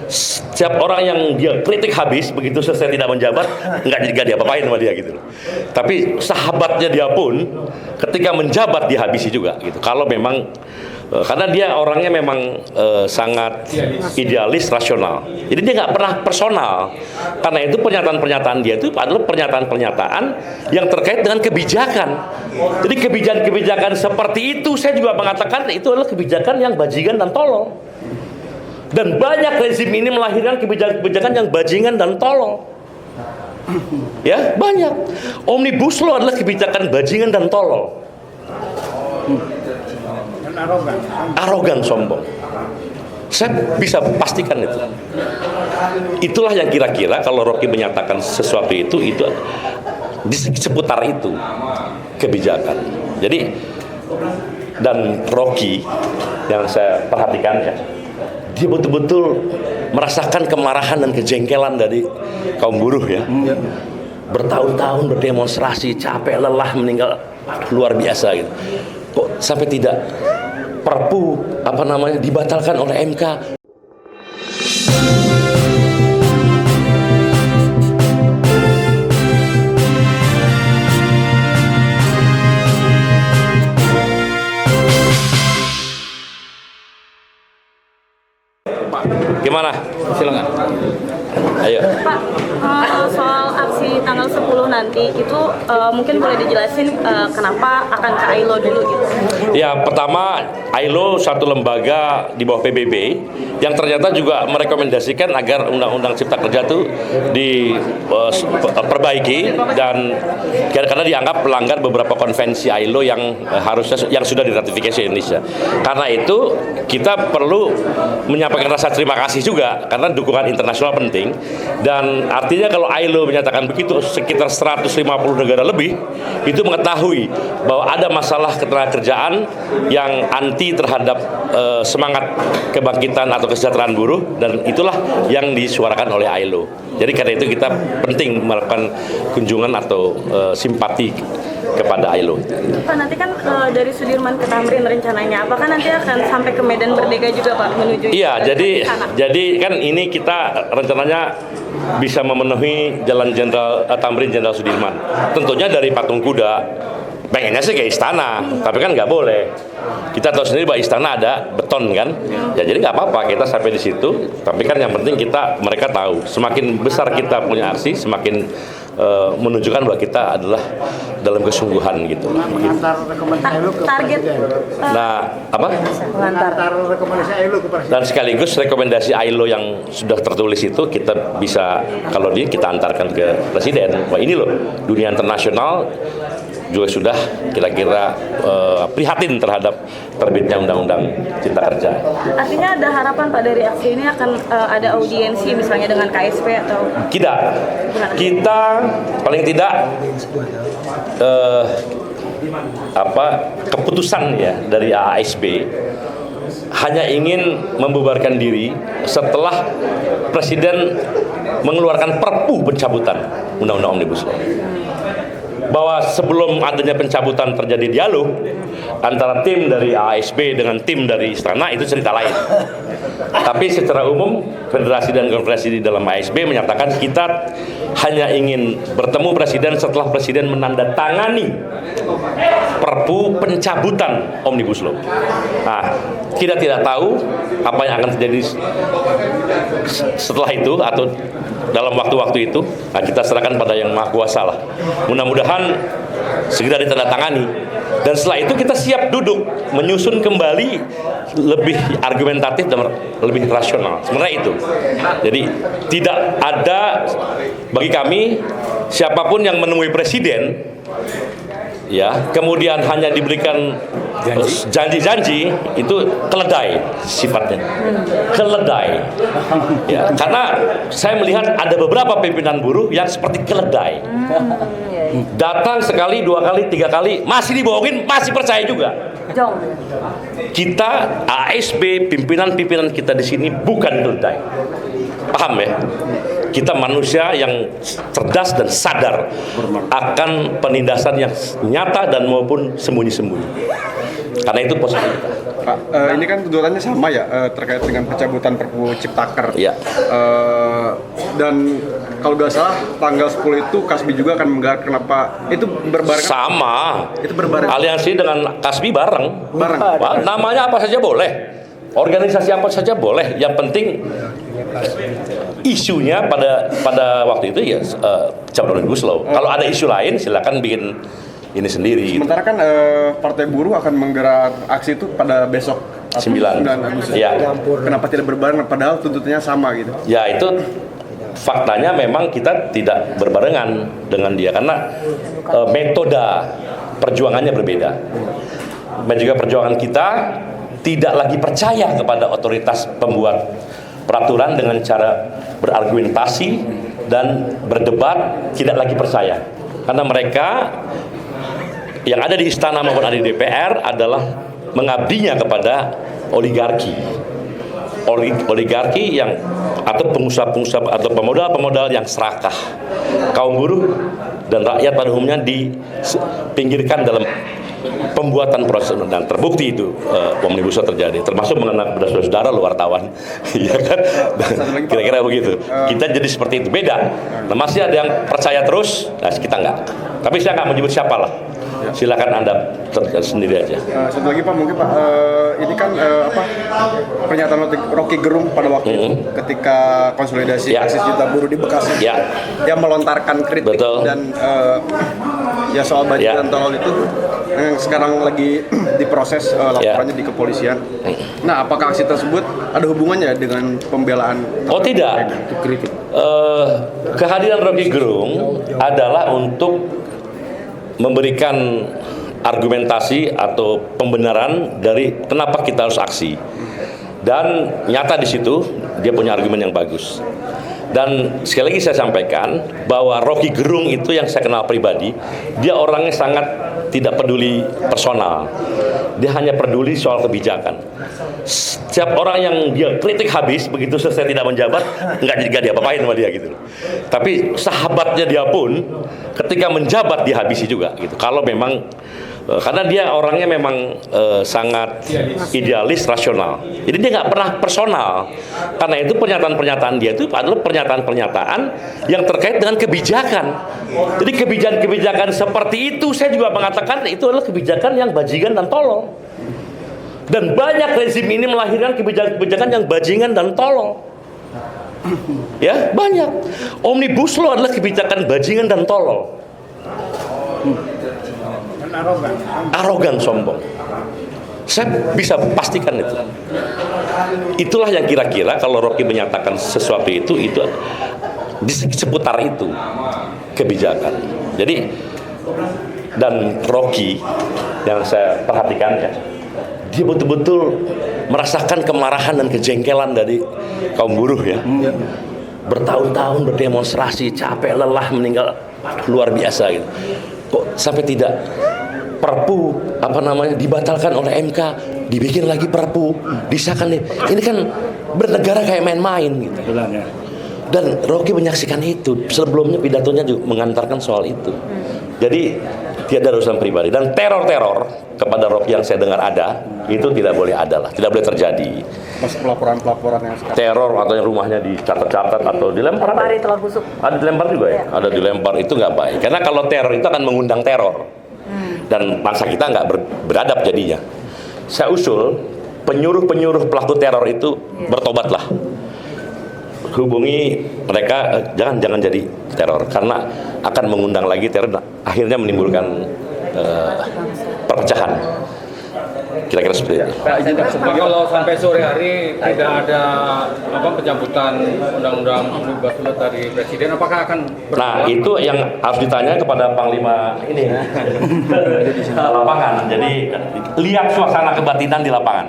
Setiap orang yang dia kritik habis, begitu selesai tidak menjabat, nggak diapa-apain sama dia gitu. Tapi sahabatnya dia pun ketika menjabat dihabisi juga gitu. Kalau memang karena dia orangnya memang sangat idealis, rasional. Jadi dia nggak pernah personal. Karena itu pernyataan-pernyataan dia itu adalah pernyataan-pernyataan yang terkait dengan kebijakan. Jadi kebijakan-kebijakan seperti itu saya juga mengatakan itu adalah kebijakan yang bajingan dan tolol. Dan banyak rezim ini melahirkan kebijakan-kebijakan yang bajingan dan tolol. Ya, banyak. Omnibus Law adalah kebijakan bajingan dan tolol. Arogan, sombong. Saya bisa pastikan itu. Itulah yang kira-kira kalau Rocky menyatakan sesuatu itu di seputar itu kebijakan. Jadi dan Rocky yang saya perhatikan ya, dia betul-betul merasakan kemarahan dan kejengkelan dari kaum buruh ya. Bertahun-tahun berdemonstrasi, capek, lelah, meninggal, luar biasa gitu. Kok sampai tidak Perpu dibatalkan oleh MK. Gimana? Silakan. Ayo. Pak, soal aksi tanggal 10 nanti itu mungkin boleh dijelasin kenapa akan ke ILO dulu gitu? Ya, pertama ILO satu lembaga di bawah PBB yang ternyata juga merekomendasikan agar Undang-Undang Cipta Kerja itu diperbaiki dan karena dianggap melanggar beberapa konvensi ILO yang yang sudah diratifikasi Indonesia. Karena itu kita perlu menyampaikan rasa terima kasih juga karena dukungan internasional penting. Dan artinya kalau ILO menyatakan begitu, sekitar 150 negara lebih itu mengetahui bahwa ada masalah ketenagakerjaan yang anti terhadap semangat kebangkitan atau kesejahteraan buruh, dan itulah yang disuarakan oleh ILO. Jadi karena itu kita penting melakukan kunjungan atau simpati kepada ILO. Pak, nanti kan dari Sudirman ke Tamrin rencananya, apakah nanti akan sampai ke Medan Merdeka juga Pak menuju? Iya, jadi kan ini kita rencananya bisa memenuhi Jalan Jenderal Tamrin Jenderal Sudirman. Tentunya dari Patung Kuda, pengennya sih ke istana, tapi kan nggak boleh. Kita tahu sendiri bahwa istana ada beton kan, ya jadi nggak apa-apa kita sampai di situ. Tapi kan yang penting mereka tahu, semakin besar kita punya aksi, semakin menunjukkan bahwa kita adalah dalam kesungguhan gitu. Mengantar rekomendasi ILO ke target. Nah, apa? Mengantar rekomendasi ILO ke Presiden. Dan sekaligus rekomendasi ILO yang sudah tertulis itu kita bisa kita antarkan ke Presiden. Wah, ini loh dunia internasional juga sudah kira-kira prihatin terhadap terbitnya Undang-Undang Cipta Kerja. Artinya ada harapan Pak dari aksi ini akan ada audiensi misalnya dengan KSP atau? Tidak. Kita paling tidak keputusan ya dari AASB hanya ingin membubarkan diri setelah Presiden mengeluarkan Perpu pencabutan Undang-Undang Omnibus Law. Bahwa sebelum adanya pencabutan terjadi dialog antara tim dari ASB dengan tim dari istana, itu cerita lain. Tapi secara umum federasi dan konfederasi di dalam ASB menyatakan kita hanya ingin bertemu Presiden setelah Presiden menandatangani Perpu pencabutan Omnibus Law. Nah, kita tidak tahu apa yang akan terjadi setelah itu atau dalam waktu-waktu itu. Nah, kita serahkan pada Yang Maha Kuasa lah. Mudah-mudahan segera ditandatangani. Dan setelah itu kita siap duduk menyusun kembali lebih argumentatif dan lebih rasional. Sebenarnya itu. Jadi tidak ada bagi kami siapapun yang menemui Presiden ya kemudian hanya diberikan janji-janji, itu keledai sifatnya, keledai ya, karena saya melihat ada beberapa pimpinan buruh yang seperti keledai, datang sekali, dua kali, tiga kali masih dibohongin, masih percaya juga. Kita ASB, pimpinan-pimpinan kita di sini bukan keledai, paham ya? Kita manusia yang cerdas dan sadar akan penindasan yang nyata dan maupun sembunyi-sembunyi. Karena itu posisi kita. Pak, ini kan tuntutannya sama ya terkait dengan pencabutan Perpu Ciptaker. Iya. Dan kalau nggak salah tanggal 10 itu Kasbi juga akan menggelar, kenapa itu berbarengan? Sama. Itu berbarengan. Aliansi dengan Kasbi bareng. Bareng. Wah, namanya apa saja boleh. Organisasi apa saja boleh. Yang penting isunya pada waktu itu ya cabut Omnibus Law. Kalau ada isu lain silakan bikin ini sendiri. Sementara kan Partai Buruh akan menggelar aksi itu pada besok 9 Agustus. Ya. Kenapa tidak berbarengan padahal tuntutannya sama gitu? Ya itu faktanya memang kita tidak berbarengan dengan dia karena metode perjuangannya berbeda. Dan juga perjuangan kita tidak lagi percaya kepada otoritas pembuat peraturan dengan cara berargumentasi dan berdebat, tidak lagi percaya. Karena mereka yang ada di istana maupun ada di DPR adalah mengabdinya kepada oligarki. Oligarki yang atau pengusaha-pengusaha atau pemodal-pemodal yang serakah. Kaum buruh dan rakyat pada umumnya dipinggirkan dalam pembuatan proses, dan terbukti itu Omnibus Law terjadi, termasuk mengenai kepada saudara lu wartawan, ya kan? Kira-kira begitu. Kita jadi seperti itu, beda. Nah, masih ada yang percaya terus, nah kita enggak. Tapi saya nggak menyebut siapa lah. Silakan Anda sendiri aja. Satu lagi Pak, mungkin Pak, ini kan pernyataan Rocky Gerung pada waktu itu ketika konsolidasi aksi juta buruh di Bekasi, dia melontarkan kritik. Betul. Dan ya soal bajingan tolol itu yang sekarang lagi diproses laporannya di kepolisian. Nah, apakah aksi tersebut ada hubungannya dengan pembelaan? Oh tidak. Kritik. Kehadiran Rocky Gerung adalah untuk memberikan argumentasi atau pembenaran dari kenapa kita harus aksi. Dan nyata di situ dia punya argumen yang bagus. Dan sekali lagi saya sampaikan bahwa Rocky Gerung itu yang saya kenal pribadi, dia orangnya sangat tidak peduli personal. Dia hanya peduli soal kebijakan. Setiap orang yang dia kritik habis, begitu selesai tidak menjabat, nggak diapa-apain sama dia gitu. Tapi sahabatnya dia pun ketika menjabat dihabisi juga gitu. Kalau memang karena dia orangnya memang sangat idealis, rasional. Jadi dia nggak pernah personal. Karena itu pernyataan-pernyataan dia itu adalah pernyataan-pernyataan yang terkait dengan kebijakan. Jadi kebijakan-kebijakan seperti itu saya juga mengatakan itu adalah kebijakan yang bajingan dan tolol. Dan banyak rezim ini melahirkan kebijakan-kebijakan yang bajingan dan tolol. Ya, banyak. Omnibus Law adalah kebijakan bajingan dan tolol. Arogan, sombong. Saya bisa pastikan itu. Itulah yang kira-kira kalau Rocky menyatakan sesuatu itu di seputar itu kebijakan. Jadi dan Rocky yang saya perhatikan ya, dia betul-betul merasakan kemarahan dan kejengkelan dari kaum buruh ya. Bertahun-tahun berdemonstrasi, capek, lelah, meninggal, luar biasa gitu. Kok sampai tidak Perpu dibatalkan oleh MK, dibikin lagi Perpu, disahkan nih. Ini kan bernegara kayak main-main gitu. Dan Rocky menyaksikan itu. Sebelumnya pidatonya juga mengantarkan soal itu. Jadi tiada urusan pribadi. Dan teror-teror kepada Rocky yang saya dengar ada, itu tidak boleh ada lah, tidak boleh terjadi. Mas pelaporan yang sekarang. Teror atau yang rumahnya dicatat-catat atau dilempar. Telur busuk. Ada dilempar juga ya? Ada dilempar, itu nggak baik. Karena kalau teror itu akan mengundang teror. Dan bangsa kita nggak beradab jadinya. Saya usul penyuruh-penyuruh pelaku teror itu bertobatlah. Hubungi mereka, jangan jadi teror karena akan mengundang lagi teror, akhirnya menimbulkan perpecahan. Kira-kira seperti itu. Kalau sampai sore hari tidak ada pencabutan undang-undang Omnibus Law dari Presiden, apakah akan Nah, itu yang harus ditanya kepada Panglima ini lapangan. Jadi lihat suasana kebatinan di lapangan.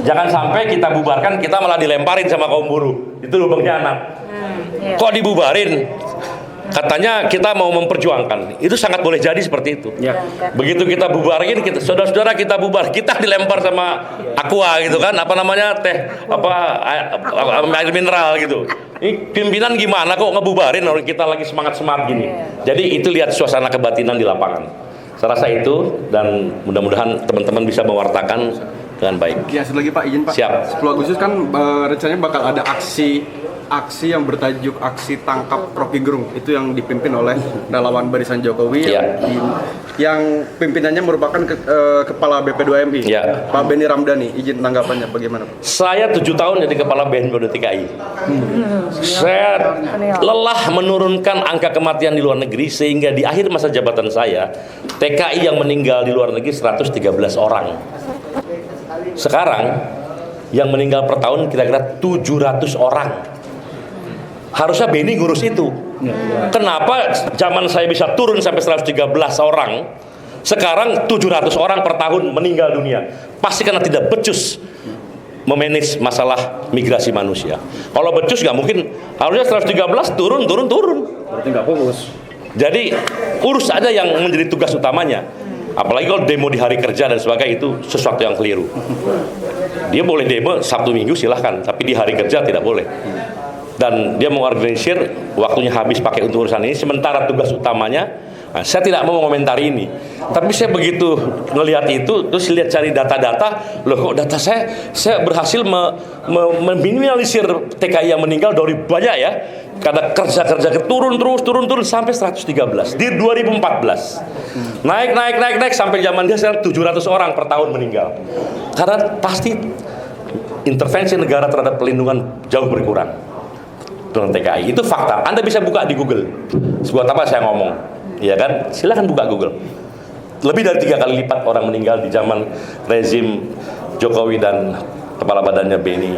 Jangan sampai kita bubarkan, kita malah dilemparin sama kaum buruh. Itu lubangnya anak. Kok dibubarin? Katanya kita mau memperjuangkan. Itu sangat boleh jadi seperti itu. Begitu kita bubarin, saudara-saudara kita bubar, kita dilempar sama aqua gitu kan, air mineral gitu. Ini pimpinan gimana kok ngebubarin orang kita lagi semangat gini. Jadi itu lihat suasana kebatinan di lapangan. Saya rasa itu, dan mudah-mudahan teman-teman bisa mewartakan dengan baik. Ya, satu lagi Pak, izin Pak. Siap. 10 Agustus kan rencananya bakal ada aksi yang bertajuk aksi tangkap Rocky Gerung. Itu yang dipimpin oleh relawan barisan Jokowi Ya. yang pimpinannya merupakan kepala BP2MI, Ya. Pak Benny Ramdhani. Izin tanggapannya bagaimana Pak? Saya 7 tahun jadi kepala BNPB TKI. Saya lelah menurunkan angka kematian di luar negeri, sehingga di akhir masa jabatan saya TKI yang meninggal di luar negeri 113 orang. Sekarang yang meninggal per tahun kira-kira 700 orang. Harusnya Benny ngurus itu. Kenapa zaman saya bisa turun sampai 113 orang, sekarang 700 orang per tahun meninggal dunia? Pasti karena tidak becus memanage masalah migrasi manusia. Kalau becus nggak mungkin, harusnya 113 turun. Berarti nggak fokus. Jadi urus aja yang menjadi tugas utamanya. Apalagi kalau demo di hari kerja dan sebagainya, itu sesuatu yang keliru. Dia boleh demo Sabtu Minggu silahkan, tapi di hari kerja tidak boleh. Dan dia mengorganisir, waktunya habis pakai untuk urusan ini, sementara tugas utamanya, nah, saya tidak mau mengomentari ini. Tapi saya begitu ngelihat itu, terus lihat cari data-data, loh kok data saya berhasil meminimalisir TKI yang meninggal dari banyak ya. Karena kerja turun terus sampai 113 di 2014. Naik sampai zaman dia sekarang 700 orang per tahun meninggal. Karena pasti intervensi negara terhadap pelindungan jauh berkurang dengan TKI. Itu fakta. Anda bisa buka di Google. Sebuah apa saya ngomong, ya kan? Silakan buka Google. Lebih dari 3 kali lipat orang meninggal di zaman rezim Jokowi dan kepala badannya Benny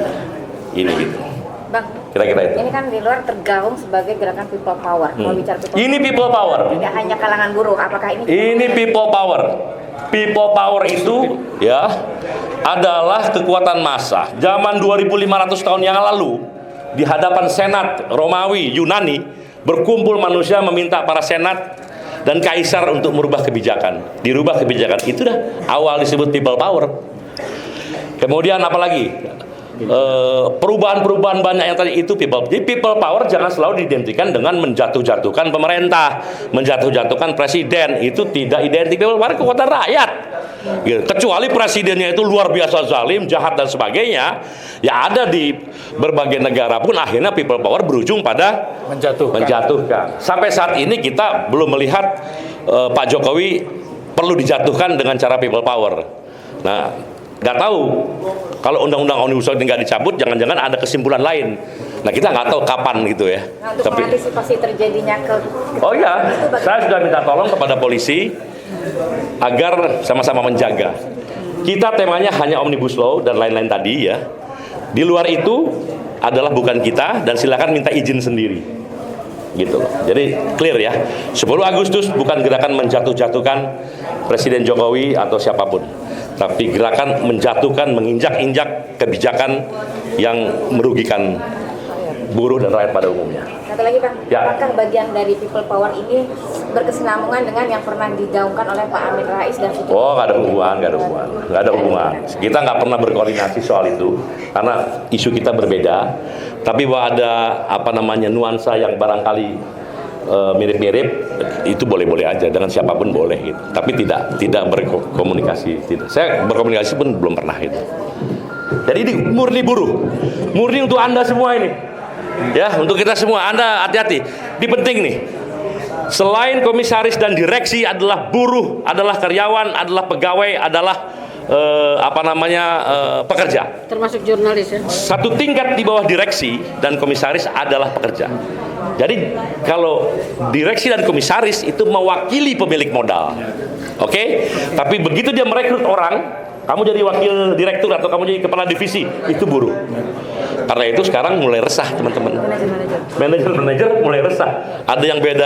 ini gitu. Bang, Kira-kira itu. ini kan di luar tergabung sebagai gerakan people power. Kalau bicara people Ini people power. tidak hanya kalangan buruh, apakah ini? Ini people power. People power itu ya adalah kekuatan massa. Zaman 2500 tahun yang lalu, di hadapan Senat Romawi Yunani, berkumpul manusia meminta para senat dan kaisar untuk merubah kebijakan. Dirubah kebijakan. Itu dah awal disebut people power. Kemudian apalagi? Perubahan-perubahan banyak yang tadi itu people. Jadi people power jangan selalu diidentikan dengan menjatuh-jatuhkan pemerintah, menjatuh-jatuhkan presiden. Itu tidak identik. People power kekuatan rakyat. Gitu. Kecuali presidennya itu luar biasa zalim, jahat dan sebagainya. Ya ada di berbagai negara pun akhirnya people power berujung pada menjatuhkan. Sampai saat ini kita belum melihat Pak Jokowi perlu dijatuhkan dengan cara people power. Nah, nggak tahu kalau undang-undang Omnibus Law ini nggak dicabut, jangan-jangan ada kesimpulan lain. Nah, kita nggak tahu kapan gitu ya. Nah, untuk mengantisipasi terjadinya Oh iya, saya sudah minta tolong kepada polisi agar sama-sama menjaga. Kita temanya hanya Omnibus Law dan lain-lain tadi ya. Di luar itu adalah bukan kita, dan silakan minta izin sendiri. Gitu. Jadi clear ya. 10 Agustus bukan gerakan menjatuh-jatuhkan Presiden Jokowi atau siapapun, tapi gerakan menjatuhkan, menginjak-injak kebijakan yang merugikan buruh dan rakyat pada umumnya. Satu lagi Pak, Ya. apakah bagian dari people power ini berkesinambungan dengan yang pernah digaungkan oleh Pak Amin Rais dan Siti? Oh, nggak ada hubungan. Kita nggak pernah berkoordinasi soal itu karena isu kita berbeda. Tapi bahwa ada nuansa yang barangkali mirip-mirip, itu boleh-boleh aja, dengan siapapun boleh gitu. Tapi tidak berkomunikasi. Tidak. Saya berkomunikasi pun belum pernah itu. Jadi ini murni buruh, murni untuk Anda semua ini. Ya, untuk kita semua. Anda hati-hati. Ini penting nih. Selain komisaris dan direksi adalah buruh, adalah karyawan, adalah pegawai, adalah pekerja. Termasuk jurnalis ya. Satu tingkat di bawah direksi dan komisaris adalah pekerja. Jadi kalau direksi dan komisaris itu mewakili pemilik modal. Oke? Tapi begitu dia merekrut orang, kamu jadi wakil direktur atau kamu jadi kepala divisi, itu buruh. Karena itu sekarang mulai resah teman-teman. Manajer mulai resah. Ada yang beda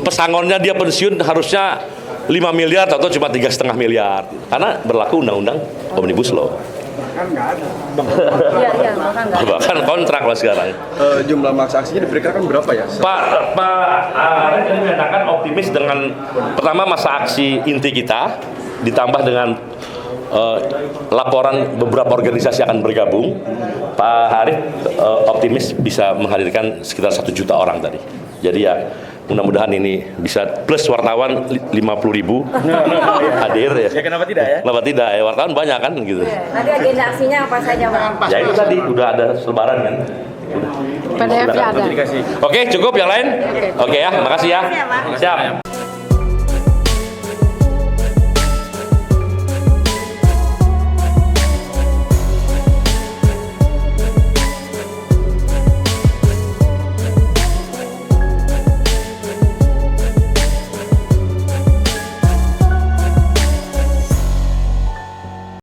pesangonnya, dia pensiun harusnya 5 miliar atau cuma 3,5 miliar. Karena berlaku undang-undang Omnibus Law. Kan nggak ada. Iya, bahkan nggak. Bahkan kontrak lah sekarang. Jumlah masa aksinya diperkirakan berapa ya? Pak Arief tadi menyatakan optimis dengan pertama masa aksi inti kita ditambah dengan laporan beberapa organisasi akan bergabung. Pak Arief optimis bisa menghadirkan sekitar 1 juta orang tadi. Jadi ya Mudah-mudahan ini bisa plus wartawan 50.000 hadir ya. Ya kenapa tidak ya? Kenapa tidak ya, wartawan banyak kan gitu. Nanti agenda aksinya apa saja, Pak? Ya itu tadi udah ada selebaran kan. PDF-nya ada. Oke, cukup yang lain? Oke ya, makasih ya. Makasih ya, Pak. Siap.